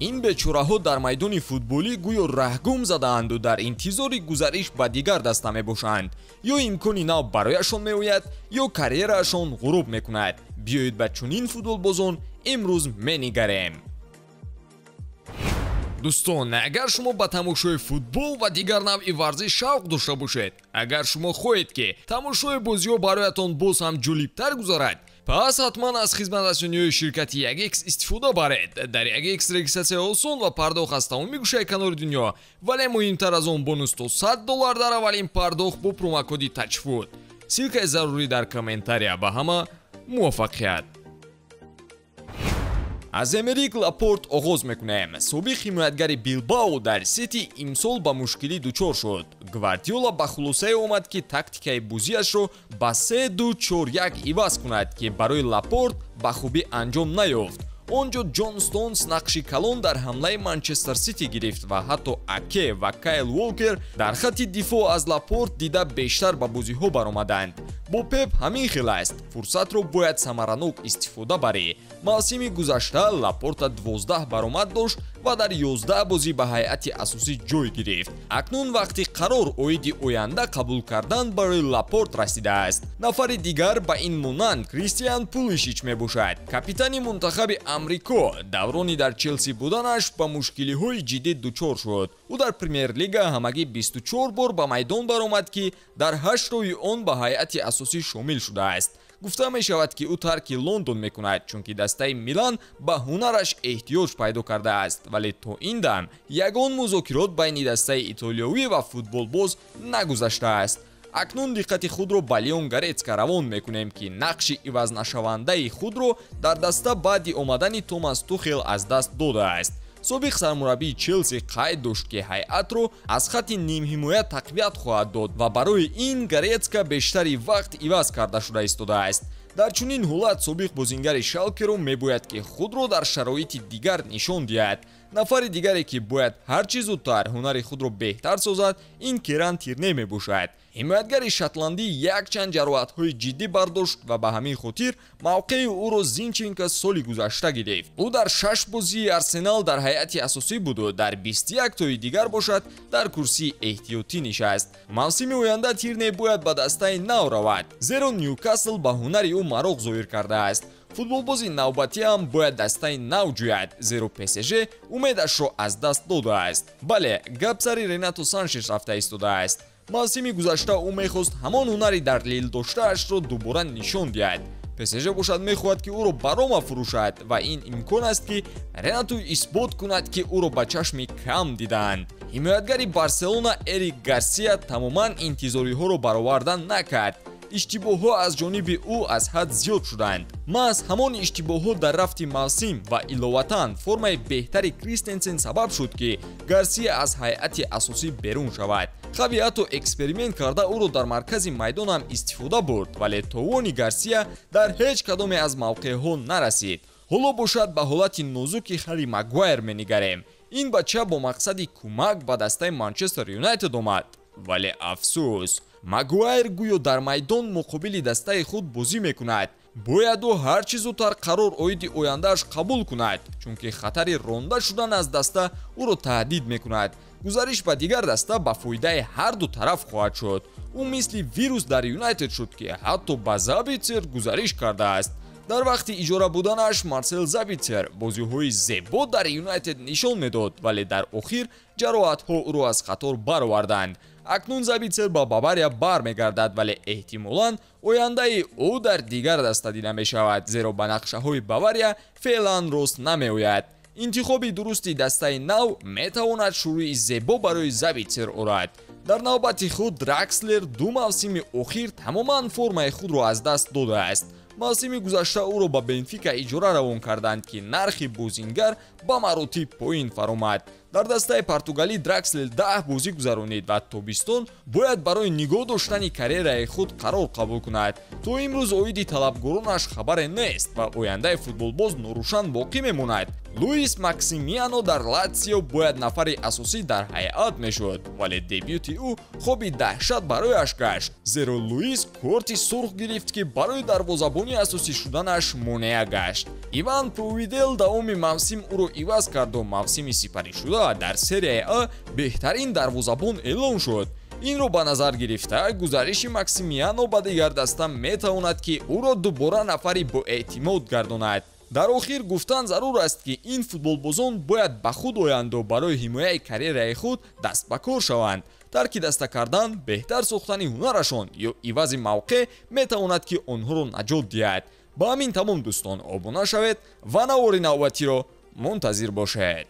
این бечораҳо дар майдони футболӣ гӯё раҳгум задаанду дар интизори гузариш ба дигар даста мебошанд. ё имкони нав барояшон меояд, ё карьераашон ғуруб мекунад. биёед ба чунин футболбозон имрӯз менигарем. дӯстон, агар шумо ба тамошои футбол ва дигар навъи варзиш шавқ дошта бошед, агар шумо хоҳед ки тамошои бозиҳо бароятон боз ҳам ҷолибтар гузарад, пас ҳатман аз хизматрасониҳои ширкати 1x истифода баред. дар 1x регистратсия осон ва пардохт аз тамоми гӯшаи канори дунё, вале муҳимтар аз он бонус то $100 дар аввалин пардохт бо промокоди тачфуд. силкаи зарурӣ дар комментария. Ба ҳама муваффақият. аз Эмерик Лапорт оғоз мекунем. собиқ ҳимоятгари Билбао дар Сити имсол ба мушкилӣ дучор шуд. Гвардиола ба хулосае омад ки тактикаи бозиашро ба 3-2-4-1 иваз кунад, ки барои Лапорт ба хубӣ анҷом наёфт. онҷо Ҷон Стоунс нақши калон дар ҳамлаи Манчестер Сити гирифт ва ҳатто Аке ва Кайл Уолкер дар хатти дифоъ аз Лапорт дида бештар ба бозиҳо баромаданд. бо Пеп ҳамин хел аст. фурсатро бояд самаранок истифода барӣ. мавсими гузашта Лапорта 12 баромад дошт ва дар 11 бозӣ ба ҳайати асосӣ ҷой гирифт. акнун вақти қарор оиди оянда қабул кардан барои Лапорт расидааст. нафари дигар ба ин монанд Кристиан Пулишич мебошад. капитани мунтахаби амрико даврони дар Челси буданаш ба мушкилиҳои ҷиддӣ дучор шуд. ӯ дар Премер-лига ҳамагӣ 24 бор ба майдон баромад, ки дар 8 он ба ҳайати асосӣ шомил шудааст. гуфта мешавад, ки ӯ тарки Лондон мекунад, чунки дастаи Милан ба ҳунараш эҳтиёҷ пайдо кардааст, вале то ин дам ягон музокирот байни дастаи итолиёвӣ ва футболбоз нагузаштааст. акнун диққати худро ба Леон Горецка равон мекунем, ки нақши ивазнашавандаи худро дар даста баъди омадани Томас Тухел аз даст додааст. собиқ сармураббии Челси қайд дошт, ки ҳайатро аз хатти нимҳимоя тақвият хоҳад дод ва барои ин Горецка бештари вақт иваз карда шуда истодааст. дар чунин ҳолат собиқ бозингари Шалкеро мебояд, ки худро дар шароити дигар нишон диҳад. нафари дигаре, ки бояд ҳарчи зудтар ҳунари худро беҳтар созад, ин Керан Тирне мебошад. ҳимоятгари шотландӣ якчанд ҷароҳатҳои ҷиддӣ бардошт ва ба ҳамин хотир мавқеи ӯро Зинченко соли гузашта гирифт. ӯ дар 6 бозии Арсенал дар ҳайати асосӣ буду, дар 21 тои дигар бошад дар курсии эҳтиётӣ нишаст. мавсими оянда Тирне бояд ба дастаи нав равад, зеро Ньюкасл ба ҳунари ӯ мароғ зоҳир кардааст. футболбози навбатӣ ҳам бояд дастаи нав ҷӯяд, зеро ПСЖ умедашро аз даст додааст. бале, гап сари Ренато Саншеш рафта истодааст. мавсими гузашта ӯ мехост ҳамон ҳунари дар лил доштаашро дубора нишон диҳад. ПСЖ бошад мехоҳад, ки ӯро барома фурӯшад ва ин имкон аст, ки Ренато исбот кунад, ки ӯро ба чашми кам дидаанд. ҳимоятгари Барселона Эрик Гарсия тамоман интизориҳоро бароварда накард. иштибоҳҳо аз ҷониби ӯ аз ҳад зиёд шуданд. маҳз ҳамон иштибоҳҳо дар рафти мавсим ва иловатан формаи беҳтари Кристенсен сабаб шуд, ки Гарсия аз ҳайати асосӣ берун шавад. хави ҳатто эксперимент карда ӯро дар маркази майдон ҳам истифода бурд, вале товони Гарсия дар ҳеҷ кадоме аз мавқеъҳо нарасид. ҳоло бошад ба ҳолати нозуки Харри Магуайр менигарем. ин бача бо мақсади кӯмак ба дастаи Манчестер Юнайтед омад, вале афсӯс, Магуайр гӯё дар майдон муқобили дастаи худ бозӣ мекунад. бояд ӯ ҳарчи зудтар қарор оиди ояндааш қабул кунад, чунки хатари ронда шудан аз даста ӯро таҳдид мекунад. гузариш ба дигар даста ба фоидаи ҳарду тараф хоҳад шуд. ӯ мисли вирус дар Юнайтед шуд, ки ҳатто ба Забитсер гузариш кардааст. дар вақти иҷора буданаш Марсел Забитсер бозиҳои зебо дар Юнайтед нишон медод, вале дар охир ҷароҳатҳо ӯро аз қатор бароварданд. акнун Забитсер ба Бавария бармегардад, вале эҳтимолан ояндаи ӯ дар дигар даста дида мешавад, зеро ба нақшаҳои Бавария феълан рост намеояд. интихоби дурусти дастаи нав метавонад шурӯи зебо барои Забитсер орад. дар навбати худ Дракслер ду мавсими охир тамоман формаи худро аз даст додааст. мавсими гузашта ӯро ба Бенфика иҷора равон карданд, ки нархи бозингар ба маротиб поин фаромад. дар дастаи португалӣ Дракслер 10 бозӣ гузаронид ва тобистон бояд барои нигоҳ доштани карьераи худ қарор қабул кунад. то имрӯз оиди талабгоронаш хабаре нест ва ояндаи футболбоз норӯшан боқӣ мемонад. Луис Максимиано дар Латсио бояд нафари асосӣ дар ҳайат мешуд, вале дебюти ӯ хоби даҳшат барояш гашт, зеро Луис корти сурх гирифт, ки барои дарвозабони асосӣ шуданаш монеа гашт. Иван Провидел давоми мавсим ӯро иваз карду мавсими сипаришуда дар серияи А беҳтарин дарвозабон эълон шуд. Инро ба назар гирифта, гузариши Максимиано ба дигар даста метавонад, ки ӯро дубора нафари боэътимод гардонад. дар охир гуфтан зарур аст, ки ин футболбозон бояд ба худ оянду барои ҳимояи карьераи худ даст ба кор шаванд. тарки даста кардан, беҳтар сохтани ҳунарашон ё ивази мавқеъ метавонад, ки онҳоро наҷот диҳад. ба ҳамин тамом дӯстон, обуна шавед ва навори навбатиро мунтазир бошед.